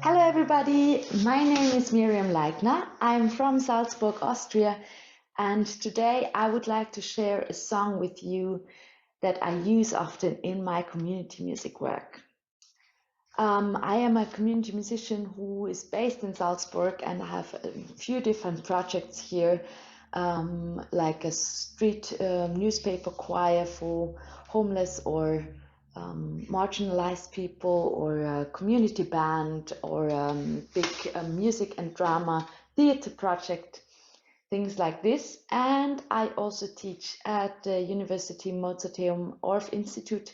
Hello everybody, my name is Mirjam Leitner. I'm from Salzburg, Austria, and today I would like to share a song with you that I use often in my community music work. I am a community musician who is based in Salzburg, and I have a few different projects here, like a street newspaper choir for homeless or marginalized people, or a community band, or big music and drama theater project, things like this. And I also teach at the University Mozarteum Orff Institute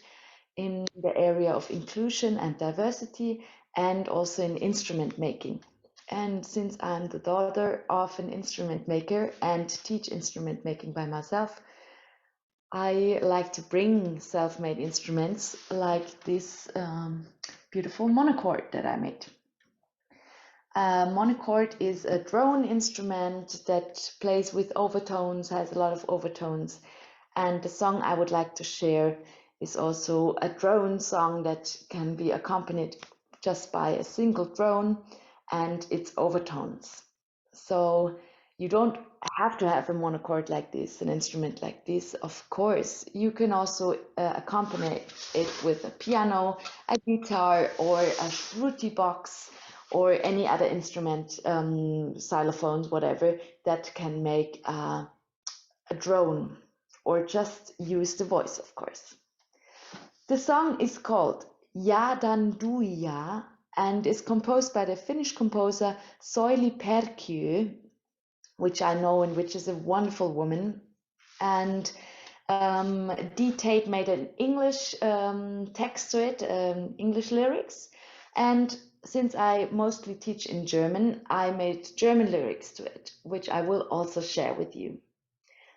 in the area of inclusion and diversity, and also in instrument making. And since I'm the daughter of an instrument maker and teach instrument making by myself, I like to bring self-made instruments like this beautiful monochord that I made. Monochord is a drone instrument that plays with overtones, has a lot of overtones. And the song I would like to share is also a drone song that can be accompanied just by a single drone and its overtones. So you don't have to have a monochord like this, an instrument like this. Of course, you can also accompany it with a piano, a guitar, or a shruti box, or any other instrument, xylophones, whatever, that can make a drone, or just use the voice, of course. The song is called Ja dan duia and is composed by the Finnish composer Soili Perkiö, which I know and which is a wonderful woman. And Tait made an English text to it, English lyrics. And since I mostly teach in German, I made German lyrics to it, which I will also share with you.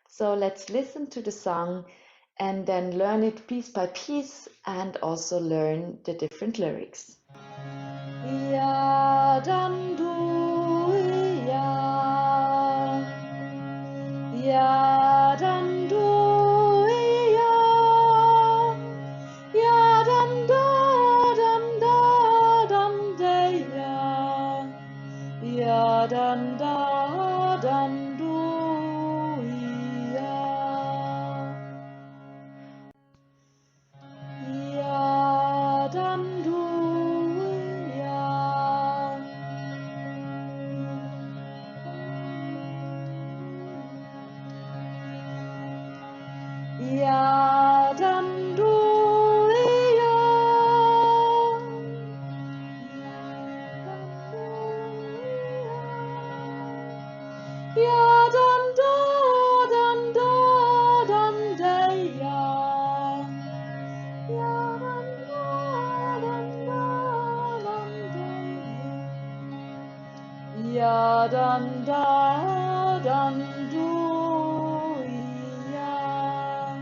So let's listen to the song and then learn it piece by piece, and also learn the different lyrics. Ja, dann du, ja. Ja, dann du, ja. Ja, dann da, dann de, ja. Ja, dann da, dann du, ja. Ja, dann du, ja. Ja, dann du, ja. Ja, dann de, ja. Ja, ja, dann da, dann du, ja.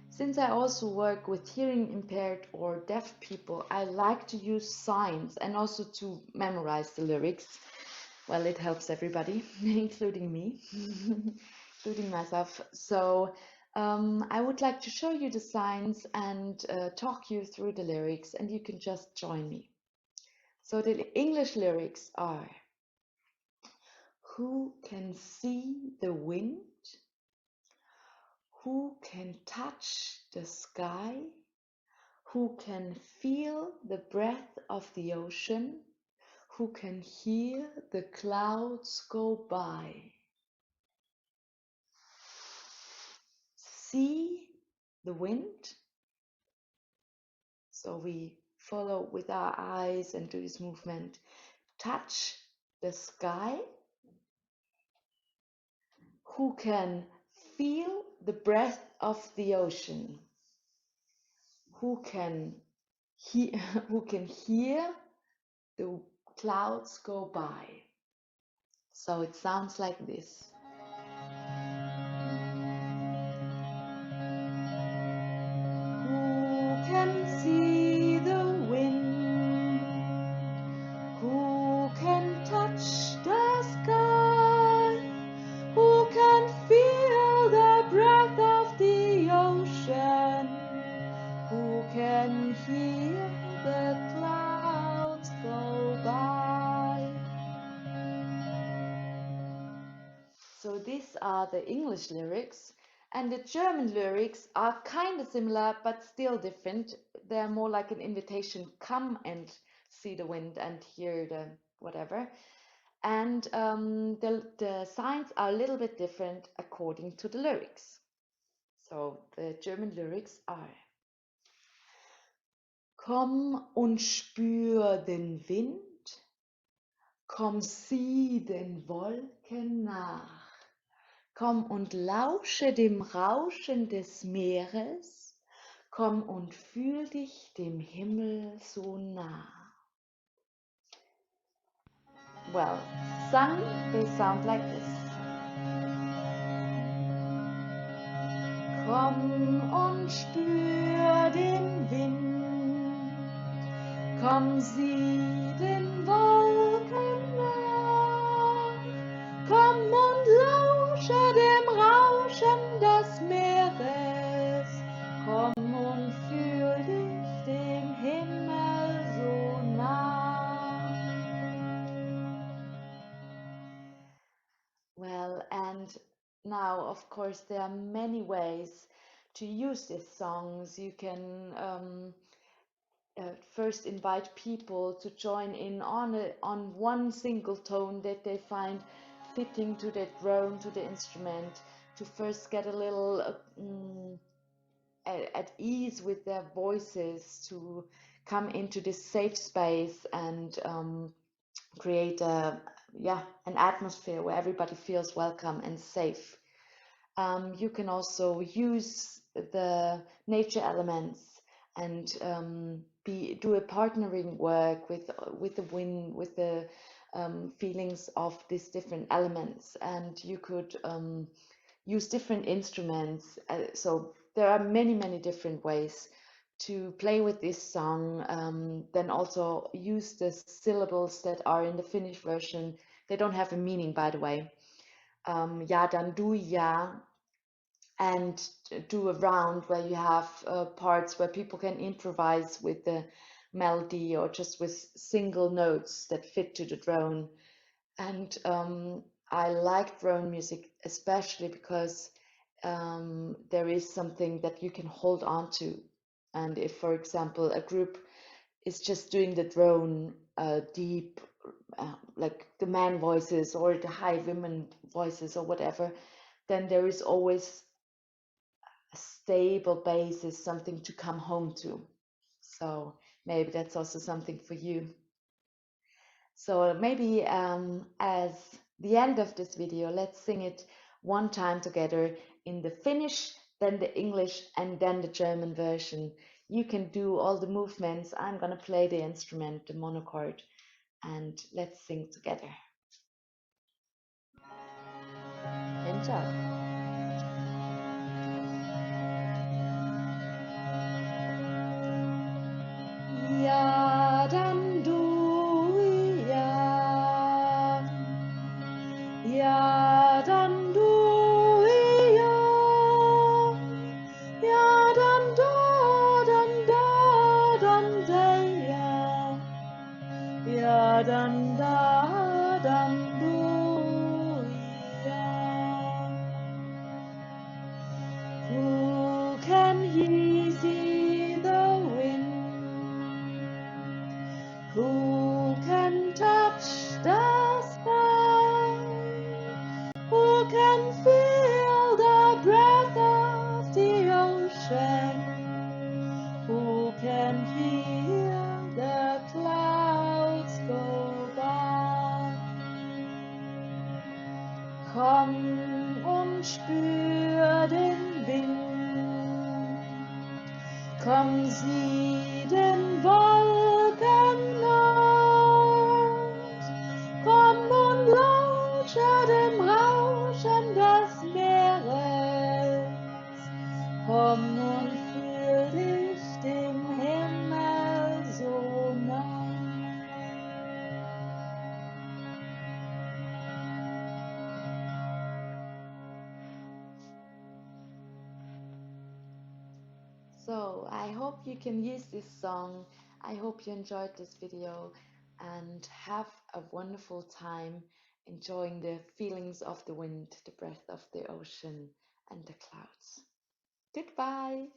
Since I also work with hearing impaired or deaf people, I like to use signs and also to memorize the lyrics. Well, it helps everybody, including me, including myself. So I would like to show you the signs and talk you through the lyrics, and you can just join me. So the English lyrics are: who can see the wind? Who can touch the sky? Who can feel the breath of the ocean? Who can hear the clouds go by? See the wind. So we follow with our eyes and do this movement. Touch the sky. Who can feel the breath of the ocean? Who can hear the clouds go by? So it sounds like this. Who can see the wind? Who can touch the sky? the English lyrics. And the German lyrics are kind of similar, but still different. They're more like an invitation, come and see the wind and hear the whatever. And the signs are a little bit different according to the lyrics. So the German lyrics are: Komm und spür den Wind, komm, sieh den Wolken nach. Komm und lausche dem Rauschen des Meeres, komm und fühl dich dem Himmel so nah. Well, sung, they sound like this. Komm und spür den Wind, komm, sieh den Wolken nach, komm und lausche dem Rauschen des Meeres, komm und fühl dich dem Himmel so nah. Well, and now, of course, there are many ways to use these songs. You can first invite people to join in on one single tone that they find fitting to the drone, to the instrument, to first get a little at ease with their voices, to come into this safe space and create an atmosphere where everybody feels welcome and safe. You can also use the nature elements and do a partnering work with the wind, with the feelings of these different elements, and you could use different instruments. So there are many different ways to play with this song. Then also use the syllables that are in the Finnish version. They don't have a meaning, by the way. Ja, dann duia, and do a round where you have parts where people can improvise with the melody or just with single notes that fit to the drone. And I like drone music especially because there is something that you can hold on to. And if, for example, a group is just doing the drone deep, like the man voices or the high women voices or whatever, then there is always a stable basis, something to come home to. So maybe that's also something for you. So maybe as the end of this video, let's sing it one time together in the Finnish, then the English, and then the German version. You can do all the movements. I'm gonna play the instrument, the monochord, and let's sing together. Enjoy. Ja, dann duia. Ja, dann duia. Ja, dann da, dann ja. Ja, dann da, dann duia. Who can he see the wind? Who can touch the sky? Who can feel the breath of the ocean? Who can hear the clouds go by? Komm und spür den Wind. Komm, sieh den Wolken nach. Komm und lausche dem Rauschen des Meeres. Komm und fühl dich dem Himmel so nah. So I hope you can use this song. I hope you enjoyed this video and have a wonderful time enjoying the feelings of the wind, the breath of the ocean, and the clouds. Goodbye.